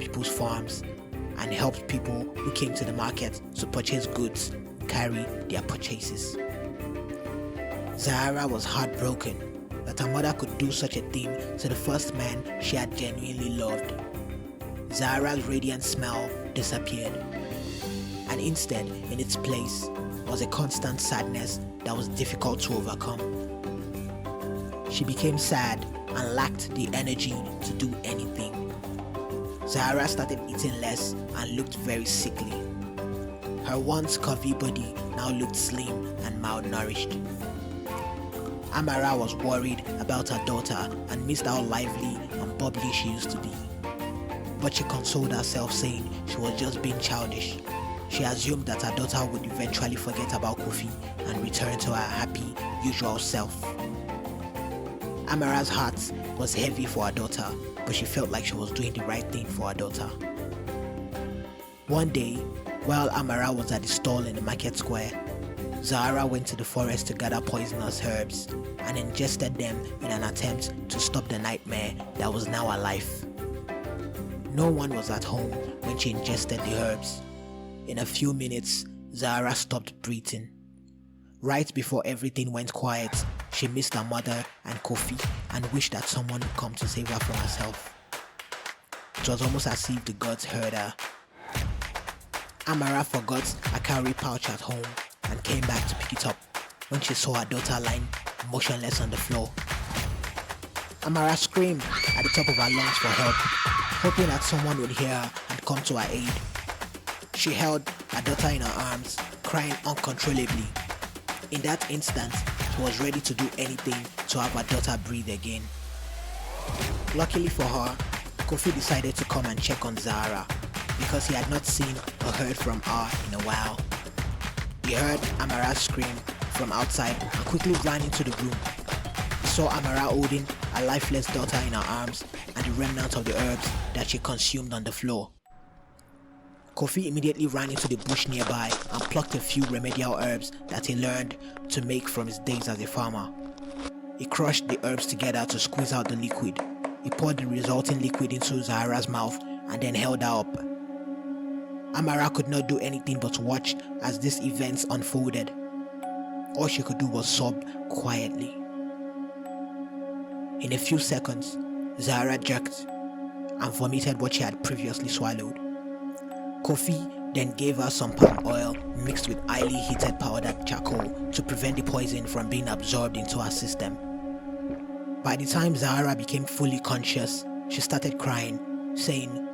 people's farms and helped people who came to the market to purchase goods carry their purchases. Zahra was heartbroken that her mother could do such a thing to the first man she had genuinely loved. Zahra's radiant smile disappeared, and instead, in its place, was a constant sadness that was difficult to overcome. She became sad and lacked the energy to do anything. Zahra started eating less and looked very sickly. Her once curvy body now looked slim and malnourished. Amara was worried about her daughter and missed how lively and bubbly she used to be. But she consoled herself, saying she was just being childish. She assumed that her daughter would eventually forget about Kofi and return to her happy, usual self. Amara's heart was heavy for her daughter, but she felt like she was doing the right thing for her daughter. One day, while Amara was at the stall in the market square, Zahra went to the forest to gather poisonous herbs and ingested them in an attempt to stop the nightmare that was now alive. No one was at home when she ingested the herbs. In a few minutes, Zahra stopped breathing. Right before everything went quiet, she missed her mother and Kofi and wished that someone would come to save her from herself. It was almost as if the gods heard her. Amara forgot a cowrie pouch at home and came back to pick it up when she saw her daughter lying motionless on the floor. Amara screamed at the top of her lungs for help, hoping that someone would hear her and come to her aid. She held her daughter in her arms, crying uncontrollably. In that instant, she was ready to do anything to have her daughter breathe again. Luckily for her, Kofi decided to come and check on Zahra because he had not seen or heard from her in a while. He heard Amara scream from outside and quickly ran into the room. He saw Amara holding a lifeless daughter in her arms and the remnants of the herbs that she consumed on the floor. Kofi immediately ran into the bush nearby and plucked a few remedial herbs that he learned to make from his days as a farmer. He crushed the herbs together to squeeze out the liquid. He poured the resulting liquid into Zahra's mouth and then held her up. Amara could not do anything but watch as these events unfolded. All she could do was sob quietly. In a few seconds, Zahra jerked and vomited what she had previously swallowed. Kofi then gave her some palm oil mixed with highly heated powdered charcoal to prevent the poison from being absorbed into her system. By the time Zahra became fully conscious, she started crying, saying,